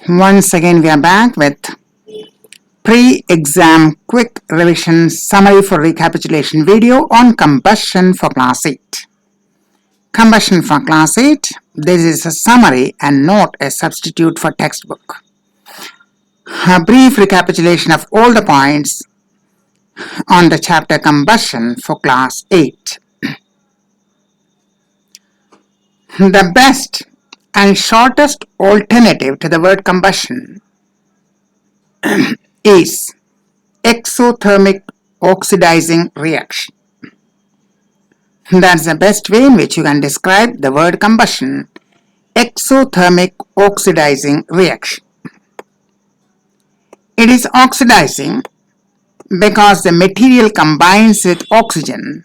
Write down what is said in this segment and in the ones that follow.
Once again we are back with pre-exam quick revision summary for recapitulation video on combustion for class 8. Combustion for class 8, this is a summary and not a substitute for textbook. A brief recapitulation of all the points on the chapter combustion for class 8. The best and shortest alternative to the word combustion is exothermic oxidizing reaction. That's the best way in which you can describe the word combustion, exothermic oxidizing reaction. It is oxidizing because the material combines with oxygen.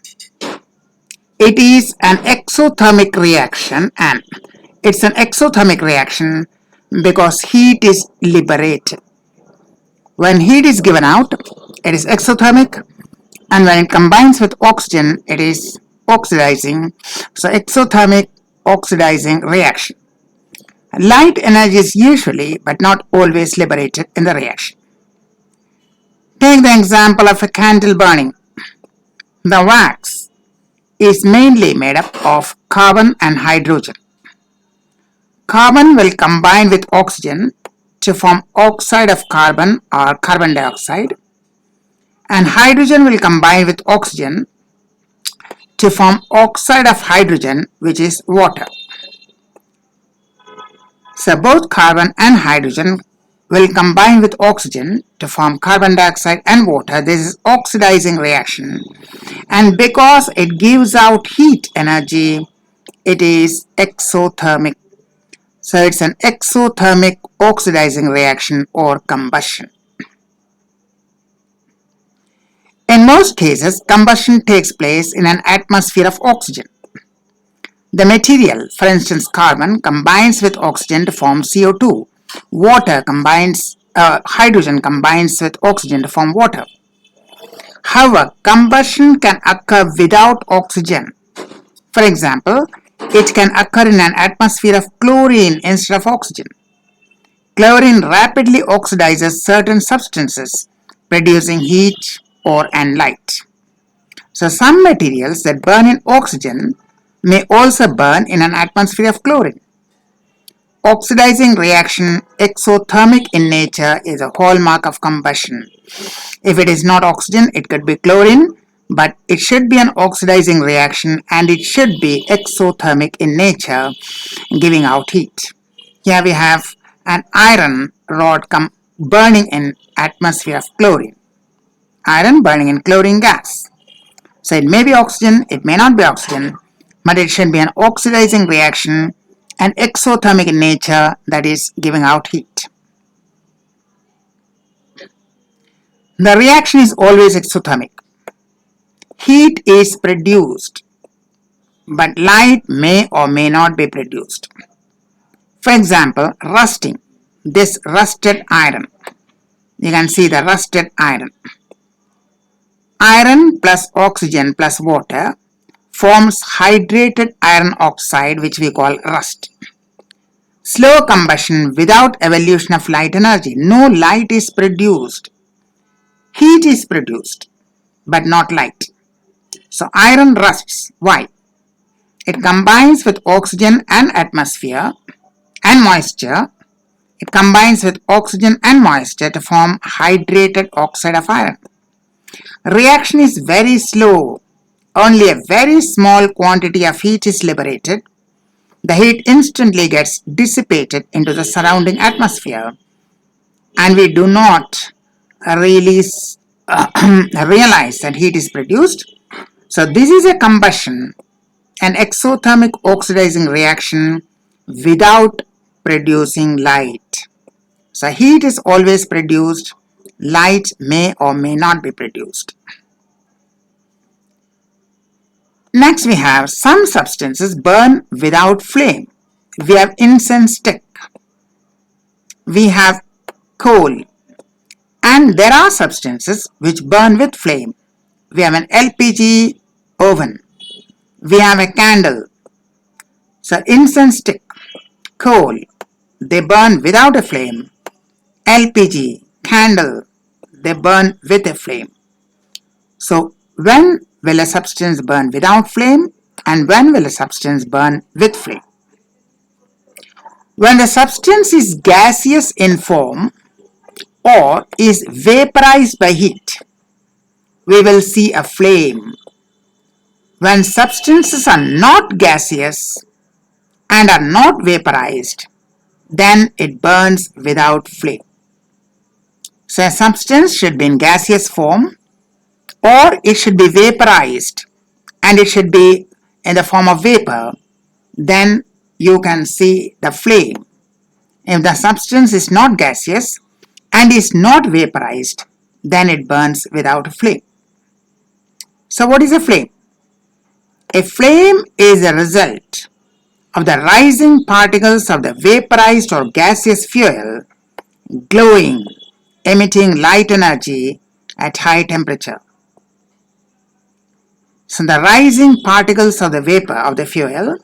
It is an exothermic reaction, and it's an exothermic reaction because heat is liberated. When heat is given out, it is exothermic, and when it combines with oxygen, it is oxidizing. So exothermic oxidizing reaction. Light energy is usually but not always liberated in the reaction. Take the example of a candle burning. The wax is mainly made up of carbon and hydrogen. Carbon will combine with oxygen to form oxide of carbon or carbon dioxide, and hydrogen will combine with oxygen to form oxide of hydrogen, which is water. So both carbon and hydrogen will combine with oxygen to form carbon dioxide and water. This is oxidizing reaction, and because it gives out heat energy, it is exothermic. So it's an exothermic oxidizing reaction or combustion. In most cases, combustion takes place in an atmosphere of oxygen. The material, for instance carbon, combines with oxygen to form CO2. Hydrogen combines with oxygen to form water. However, combustion can occur without oxygen. For example, it can occur in an atmosphere of chlorine instead of oxygen. Chlorine rapidly oxidizes certain substances, producing heat and light. So some materials that burn in oxygen may also burn in an atmosphere of chlorine. Oxidizing reaction, exothermic in nature, is a hallmark of combustion. If it is not oxygen, it could be chlorine, but it should be an oxidizing reaction and it should be exothermic in nature, giving out heat. Here we have an iron rod burning in atmosphere of chlorine. Iron burning in chlorine gas. So it may be oxygen, it may not be oxygen, but it should be an oxidizing reaction and exothermic in nature, that is giving out heat. The reaction is always exothermic. Heat is produced, but light may or may not be produced. For example, rusting. This rusted iron. You can see the rusted iron. Iron plus oxygen plus water forms hydrated iron oxide, which we call rust. Slow combustion without evolution of light energy. No light is produced. Heat is produced, but not light. So iron rusts. Why? It combines with oxygen and atmosphere and moisture. It combines with oxygen and moisture to form hydrated oxide of iron. Reaction is very slow. Only a very small quantity of heat is liberated. The heat instantly gets dissipated into the surrounding atmosphere, and we do not really realize that heat is produced. So this is a combustion, an exothermic oxidizing reaction without producing light. So heat is always produced. Light may or may not be produced. Next we have some substances burn without flame. We have incense stick. We have coal. And there are substances which burn with flame. We have an LPG oven. We have a candle. So incense stick, coal, they burn without a flame, LPG, candle, they burn with a flame. So when will a substance burn without flame and when will a substance burn with flame? When the substance is gaseous in form or is vaporized by heat, we will see a flame. When substances are not gaseous and are not vaporized, then it burns without flame. So a substance should be in gaseous form or it should be vaporized and it should be in the form of vapor, then you can see the flame. If the substance is not gaseous and is not vaporized, then it burns without a flame. So what is a flame? A flame is a result of the rising particles of the vaporized or gaseous fuel glowing, emitting light energy at high temperature. So the rising particles of the vapor of the fuel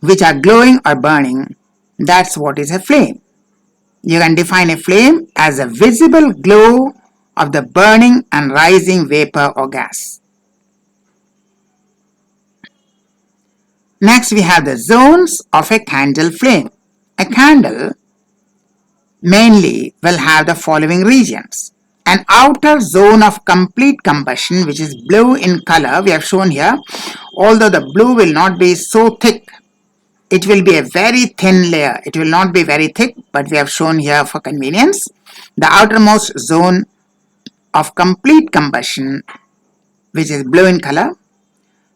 which are glowing or burning, that's what is a flame. You can define a flame as a visible glow of the burning and rising vapor or gas. Next we have the zones of a candle flame. A candle mainly will have the following regions. An outer zone of complete combustion, which is blue in color, we have shown here. Although the blue will not be so thick, it will be a very thin layer. It will not be very thick, but we have shown here for convenience. The outermost zone of complete combustion, which is blue in color.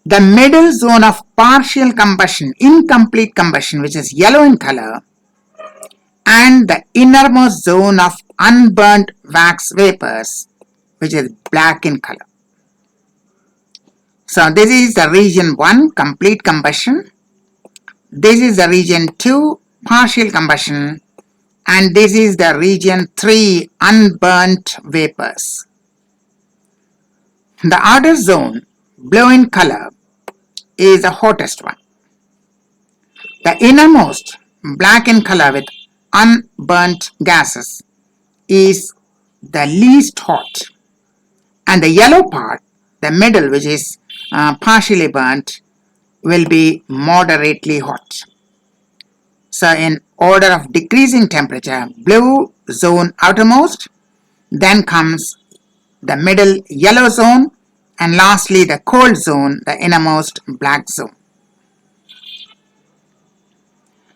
The middle zone of partial combustion, incomplete combustion, which is yellow in color. And the innermost zone of unburnt wax vapors, which is black in color. So this is the region 1, complete combustion. This is the region 2, partial combustion. And this is the region 3, unburnt vapors. The outer zone, blue in color, is the hottest one. The innermost, black in color with unburnt gases, is the least hot. And the yellow part, the middle, which is partially burnt, will be moderately hot. So in order of decreasing temperature, blue zone outermost, then comes the middle yellow zone, and lastly the cold zone, the innermost black zone.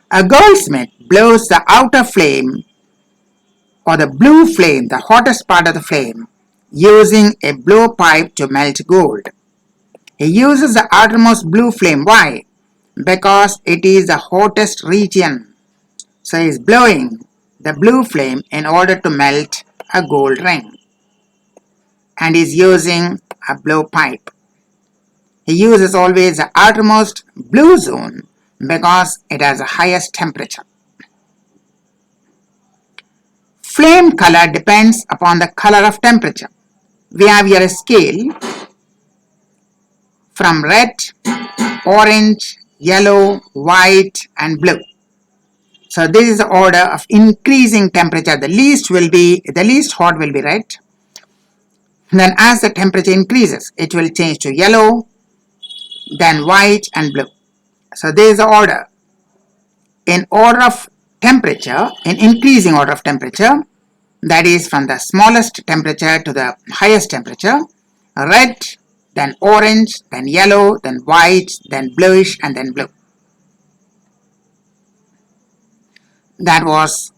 A goldsmith blows the outer flame or the blue flame, the hottest part of the flame, using a blowpipe to melt gold. He uses the outermost blue flame. Why? Because it is the hottest region. So he is blowing the blue flame in order to melt a gold ring. And is using a blowpipe. He uses always the outermost blue zone because it has the highest temperature. Flame color depends upon the color of temperature. We have here a scale from red, orange, yellow, white and blue. So this is the order of increasing temperature. The least hot will be red. Then as the temperature increases, it will change to yellow, then white and blue. So this is the order. In order of temperature, in increasing order of temperature, that is from the smallest temperature to the highest temperature, red, then orange, then yellow, then white, then bluish and then blue. That was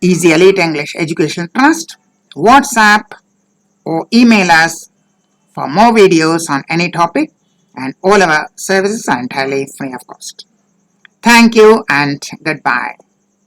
Easy Elite English Educational Trust. WhatsApp or email us for more videos on any topic, and all our services are entirely free of cost. Thank you and goodbye.